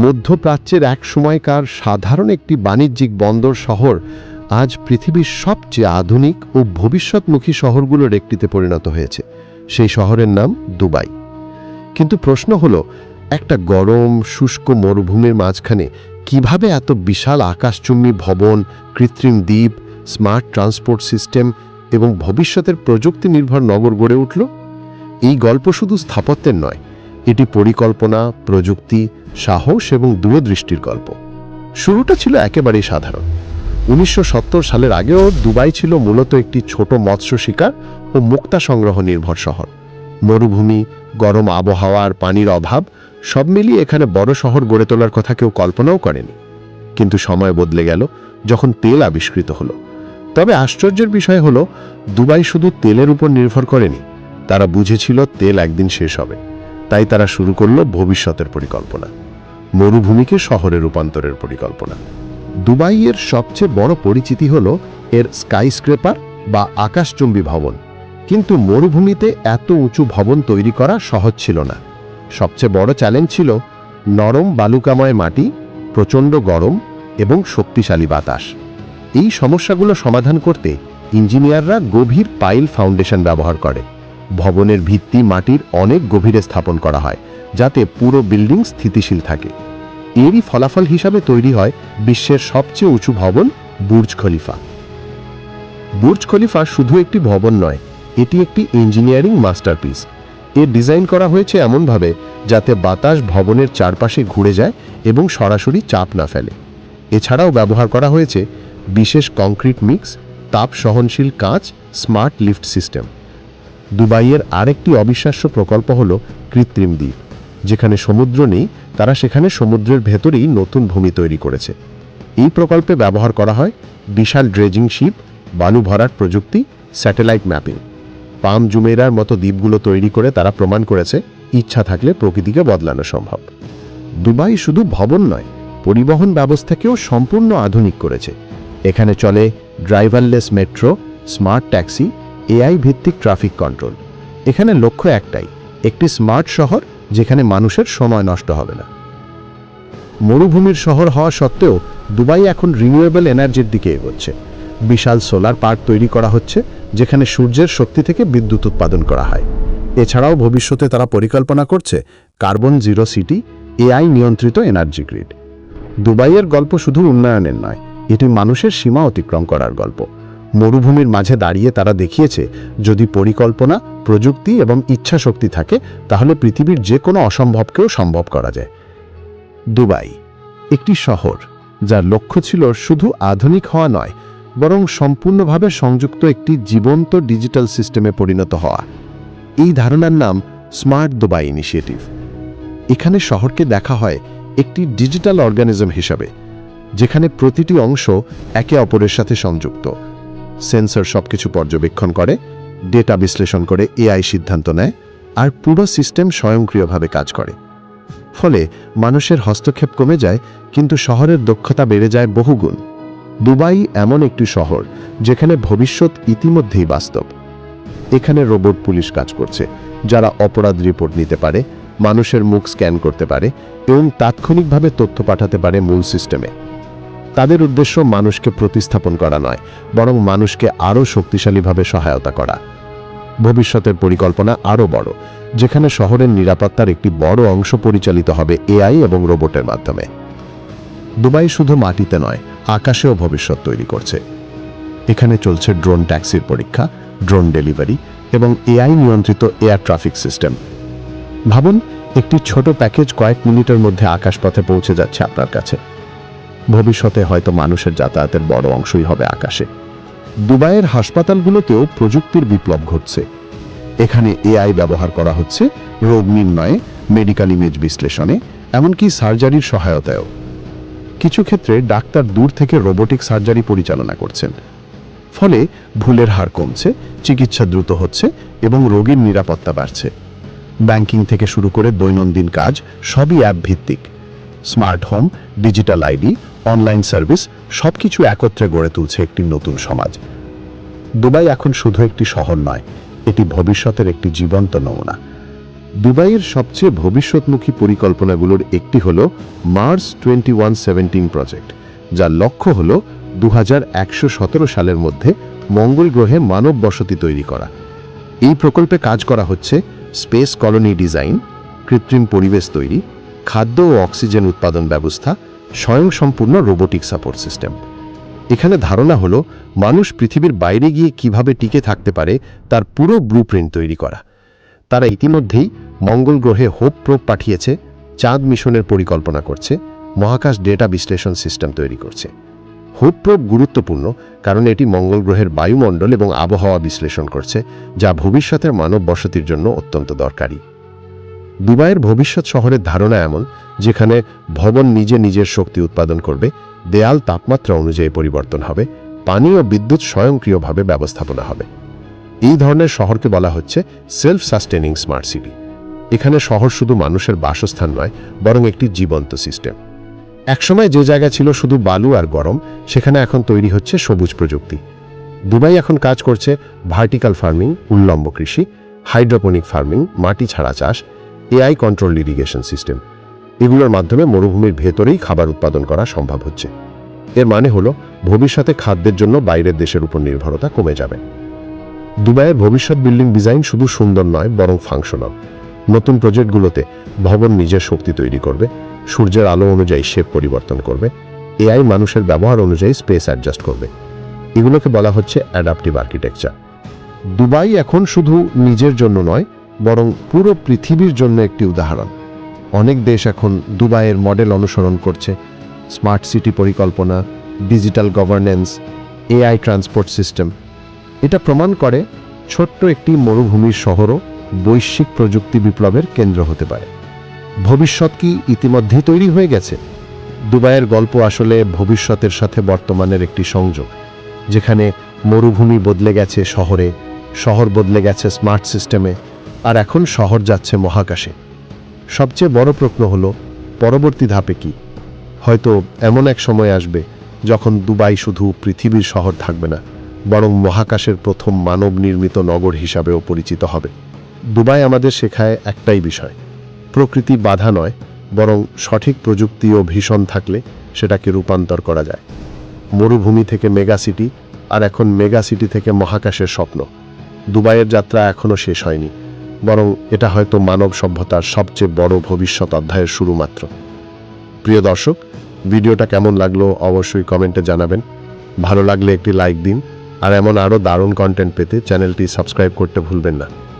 মধ্যপ্রাচ্যের এক সময়কার সাধারণ একটি বাণিজ্যিক বন্দর শহর আজ পৃথিবীর সবচেয়ে আধুনিক ও ভবিষ্যৎমুখী শহরগুলোর একটিতে পরিণত হয়েছে। সেই শহরের নাম দুবাই। কিন্তু প্রশ্ন হলো, একটা গরম শুষ্ক মরুভূমির মাঝখানে কিভাবে এত বিশাল আকাশচুম্বী ভবন, কৃত্রিম দ্বীপ, স্মার্ট ট্রান্সপোর্ট সিস্টেম এবং ভবিষ্যতের প্রযুক্তি নির্ভর নগর গড়ে উঠল? এই গল্প শুধু স্থাপত্যের নয়, এটি পরিকল্পনা, প্রযুক্তি, সাহস এবং দূরদৃষ্টির গল্প। শুরুটা ছিল একেবারেই সাধারণ। 1970 সালের আগেও দুবাই ছিল মূলত একটি ছোট মৎস্য শিকার ও মুক্তা সংগ্রহ নির্ভর শহর। মরুভূমি, গরম আবহাওয়া আর পানির অভাব সব মিলিয়ে এখানে বড় শহর গড়ে তোলার কথা কেউ কল্পনাও করেনি। কিন্তু সময় বদলে গেল যখন তেল আবিষ্কৃত হলো। তবে আশ্চর্যের বিষয় হলো, দুবাই শুধু তেলের উপর নির্ভর করেনি। তারা বুঝেছিল তেল একদিন শেষ হবে, তাই তারা শুরু করলো ভবিষ্যতের পরিকল্পনা, মরুভূমিকে শহরে রূপান্তরের পরিকল্পনা। দুবাইয়ের সবচেয়ে বড় পরিচিতি হলো এর স্কাইস্ক্রেপার বা আকাশচুম্বী ভবন। কিন্তু মরুভূমিতে এত উঁচু ভবন তৈরি করা সহজ ছিল না। সবচেয়ে বড় চ্যালেঞ্জ ছিল নরম বালুকাময় মাটি, প্রচণ্ড গরম এবং শক্তিশালী বাতাস। এই সমস্যাগুলো সমাধান করতে ইঞ্জিনিয়াররা গভীর পাইল ফাউন্ডেশন ব্যবহার করে। ভবনের ভিত্তি মাটির অনেক গভীরে স্থাপন করা হয়, যাতে পুরো বিল্ডিং স্থিতিশীল থাকে। এরই ফলাফল হিসাবে তৈরি হয় বিশ্বের সবচেয়ে উঁচু ভবন বুর্জ খলিফা। বুর্জ খলিফা শুধু একটি ভবন নয়, এটি একটি ইঞ্জিনিয়ারিং মাস্টারপিস। এর ডিজাইন করা হয়েছে এমনভাবে যাতে বাতাস ভবনের চারপাশে ঘুরে যায় এবং সরাসরি চাপ না ফেলে। এছাড়াও ব্যবহার করা হয়েছে বিশেষ কংক্রিট মিক্স, তাপ সহনশীল কাঁচ, স্মার্ট লিফট সিস্টেম। দুবাইয়ের আরেকটি অবিশ্বাস্য প্রকল্প হলো কৃত্রিম দ্বীপ। যেখানে সমুদ্র নেই, তারা সেখানে সমুদ্রের ভেতরেই নতুন ভূমি তৈরি করেছে। এই প্রকল্পে ব্যবহার করা হয় বিশাল ড্রেজিং শিপ, বালু ভরাট প্রযুক্তি, স্যাটেলাইট ম্যাপিং। পাম জুমেইরার মতো দ্বীপগুলো তৈরি করে তারা প্রমাণ করেছে ইচ্ছা থাকলে প্রকৃতিকে বদলানো সম্ভব। দুবাই শুধু ভবন নয়, পরিবহন ব্যবস্থাকেও সম্পূর্ণ আধুনিক করেছে। এখানে চলে driverless metro, smart taxi, AI ভিত্তিক ট্রাফিক কন্ট্রোল। এখানে লক্ষ্য একটাই, একটি স্মার্ট শহর যেখানে মানুষের সময় নষ্ট হবে না। মরুভূমির শহর হওয়া সত্ত্বেও দুবাই এখন রিনিউয়েবল এনার্জির দিকে এগোচ্ছে। বিশাল সোলার পার্ক তৈরি করা হচ্ছে, যেখানে সূর্যের শক্তি থেকে বিদ্যুৎ উৎপাদন করা হয়। এছাড়াও ভবিষ্যতে তারা পরিকল্পনা করছে কার্বন জিরো সিটি, এআই নিয়ন্ত্রিত এনার্জি গ্রিড। দুবাইয়ের গল্প শুধু উন্নয়নের নয়, এটি মানুষের সীমা অতিক্রম করার গল্প। মরুভূমির মাঝে দাঁড়িয়ে তারা দেখিয়েছে, যদি পরিকল্পনা, প্রযুক্তি এবং ইচ্ছা শক্তি থাকে, তাহলে পৃথিবীর যে কোনো অসম্ভবকেও সম্ভব করা যায়। দুবাই একটি শহর যার লক্ষ্য ছিল শুধু আধুনিক হওয়া নয়, বরং সম্পূর্ণভাবে সংযুক্ত একটি জীবন্ত ডিজিটাল সিস্টেমে পরিণত হওয়া। এই ধারণার নাম স্মার্ট দুবাই ইনিশিয়েটিভ। এখানে শহরকে দেখা হয় একটি ডিজিটাল অর্গানিজম হিসাবে, যেখানে প্রতিটি অংশ একে অপরের সাথে সংযুক্ত। সেন্সর সবকিছু পর্যবেক্ষণ করে, ডেটা বিশ্লেষণ করে এআই সিদ্ধান্ত নেয়, আর পুরো সিস্টেম স্বয়ংক্রিয়ভাবে কাজ করে। ফলে মানুষের হস্তক্ষেপ কমে যায়, কিন্তু শহরের দক্ষতা বেড়ে যায় বহুগুণ। দুবাই এমন একটি শহর যেখানে ভবিষ্যৎ ইতিমধ্যেই বাস্তব। এখানে রোবট পুলিশ কাজ করছে, যারা অপরাধ রিপোর্ট নিতে পারে, মানুষের মুখ স্ক্যান করতে পারে এবং তাৎক্ষণিকভাবে তথ্য পাঠাতে পারে মূল সিস্টেমে। তাদের উদ্দেশ্য মানুষকে প্রতিস্থাপন করা নয়, বরং মানুষকে আরও শক্তিশালীভাবে সহায়তা করা। ভবিষ্যতের পরিকল্পনা আরও বড়, যেখানে শহরের নিরাপত্তার একটি বড় অংশ পরিচালিত হবে এআই এবং রোবটের মাধ্যমে। দুবাই শুধু মাটিতে নয়, আকাশেও ভবিষ্যৎ তৈরি করছে। এখানে চলছে ড্রোন ট্যাক্সির পরীক্ষা, ড্রোন ডেলিভারি এবং এআই নিয়ন্ত্রিত এয়ার ট্রাফিক সিস্টেম। ভাবুন, একটি ছোট প্যাকেজ কয়েক মিনিটের মধ্যে আকাশপথে পৌঁছে যাচ্ছে আপনার কাছে। ভবিষ্যতে হয়তো মানুষের যাতায়াতের বড় অংশই হবে আকাশে। দুবাইয়ের হাসপাতালগুলোতেও প্রযুক্তির বিপ্লব ঘটছে। এখানে এআই ব্যবহার করা হচ্ছে রোগ নির্ণয়ে, মেডিকেল ইমেজ বিশ্লেষণে, এমনকি সার্জারির সহায়তায়ও। কিছু ক্ষেত্রে ডাক্তার দূর থেকে রোবোটিক সার্জারি পরিচালনা করছেন। ফলে ভুলের হার কমছে, চিকিৎসা দ্রুত হচ্ছে এবং রোগীর নিরাপত্তা বাড়ছে। ব্যাংকিং থেকে শুরু করে দৈনন্দিন কাজ সবই অ্যাপ ভিত্তিক। Smart home, digital ID, online service সবকিছু একত্রে গড়ে তুলছে একটি নতুন সমাজ। দুবাই এখন শুধু একটি শহর নয়, এটি ভবিষ্যতের একটি জীবন্ত নমুনা। দুবাইয়ের সবচেয়ে ভবিষ্যৎমুখী পরিকল্পনাগুলোর একটি হল মার্স 2117 প্রজেক্ট, যার লক্ষ্য হল 2117 সালের মধ্যে মঙ্গল গ্রহে মানব বসতি তৈরি করা। এই প্রকল্পে কাজ করা হচ্ছে স্পেস কলোনি ডিজাইন, কৃত্রিম পরিবেশ তৈরি, খাদ্য ও অক্সিজেন উৎপাদন ব্যবস্থা, স্বয়ংসম্পূর্ণ রোবোটিক সাপোর্ট সিস্টেম। এখানে ধারণা হলো মানুষ পৃথিবীর বাইরে গিয়ে কিভাবে টিকে থাকতে পারে তার পুরো ব্লুপ্রিন্ট তৈরি করা। তারা ইতিমধ্যেই মঙ্গল গ্রহে হোপ প্রোব পাঠিয়েছে, চাঁদ মিশনের পরিকল্পনা করছে, মহাকাশ ডেটা বিশ্লেষণ সিস্টেম তৈরি করছে। হোপ প্রোব গুরুত্বপূর্ণ কারণ এটি মঙ্গল গ্রহের বায়ুমণ্ডল এবং আবহাওয়া বিশ্লেষণ করছে, যা ভবিষ্যতের মানব বসতির জন্য অত্যন্ত দরকারি। দুবাইয়ের ভবিষ্যৎ শহরের ধারণা এমন, যেখানে ভবন নিজের শক্তি উৎপাদন করবে, দেয়াল তাপমাত্রা অনুযায়ী পরিবর্তন হবে, পানি ও বিদ্যুৎ স্বয়ংক্রিয়ভাবে ব্যবস্থাপনা হবে। এই ধরনের শহরকে বলা হচ্ছে সেলফ সাস্টেনিং স্মার্ট সিটি। এখানে শহর শুধু মানুষের বাসস্থান নয়, বরং একটি জীবন্ত সিস্টেম। একসময় যে জায়গা ছিল শুধু বালু আর গরম, সেখানে এখন তৈরি হচ্ছে সবুজ প্রযুক্তি। দুবাই এখন কাজ করছে ভার্টিক্যাল ফার্মিং, উল্লম্ব কৃষি, হাইড্রোপনিক ফার্মিং, মাটি ছাড়া চাষ, এআই কন্ট্রোল ইরিগেশন সিস্টেম। এগুলোর মাধ্যমে মরুভূমির ভেতরেই খাবার উৎপাদন করা সম্ভব হচ্ছে। এর মানে হলো ভবিষ্যতে খাদ্যের জন্য বাইরের দেশের উপর নির্ভরতা কমে যাবে। দুবাইয়ের ভবিষ্যৎ বিল্ডিং ডিজাইন শুধু সুন্দর নয়, বরং ফাংশনাল। নতুন প্রজেক্টগুলোতে ভবন নিজের শক্তি তৈরি করবে, সূর্যের আলো অনুযায়ী শেপ পরিবর্তন করবে, এআই মানুষের ব্যবহার অনুযায়ী স্পেস অ্যাডজাস্ট করবে। এগুলোকে বলা হচ্ছে অ্যাডাপটিভ আর্কিটেকচার। দুবাই এখন শুধু নিজের জন্য নয়, বরং পুরো পৃথিবীর জন্য একটি উদাহরণ। অনেক দেশ এখন দুবাইয়ের মডেল অনুসরণ করছে। স্মার্ট সিটি পরিকল্পনা, digital governance, AI transport system. এটা প্রমাণ করে ছোট্ট একটি মরুভূমির শহরও বৈশ্বিক প্রযুক্তি বিপ্লবের কেন্দ্র হতে পারে। ভবিষ্যৎ কি ইতিমধ্যেই তৈরি হয়ে গেছে? দুবাইয়ের গল্প আসলে ভবিষ্যতের সাথে বর্তমানের একটি সংযোগ, যেখানে মরুভূমি বদলে গেছে শহরে, শহর বদলে গেছে স্মার্ট সিস্টেমে, আর এখন শহর যাচ্ছে মহাকাশে। সবচেয়ে বড় প্রশ্ন হলো পরবর্তী ধাপে কি? হয়তো এমন এক সময় আসবে যখন দুবাই শুধু পৃথিবীর শহর থাকবে না, বরং মহাকাশের প্রথম মানব নির্মিত নগর হিসাবেও পরিচিত হবে। দুবাই আমাদের শেখায় একটাই বিষয়: প্রকৃতি বাধা নয়, বরং সঠিক প্রযুক্তি ও ভীষণ থাকলে সেটাকে রূপান্তর করা যায়। মরুভূমি থেকে মেগা সিটি, আর এখন মেগা সিটি থেকে মহাকাশের স্বপ্ন। দুবাইয়ের যাত্রা এখনও শেষ হয়নি, বরং এটা হয়তো মানব সভ্যতার সবচেয়ে বড় ভবিষ্যৎ অধ্যায়ের শুরু মাত্র। প্রিয় দর্শক, ভিডিওটা কেমন লাগলো অবশ্যই কমেন্টে জানাবেন। ভালো লাগলে একটি লাইক দিন, আর এমন আরও দারুণ কন্টেন্ট পেতে চ্যানেলটি সাবস্ক্রাইব করতে ভুলবেন না।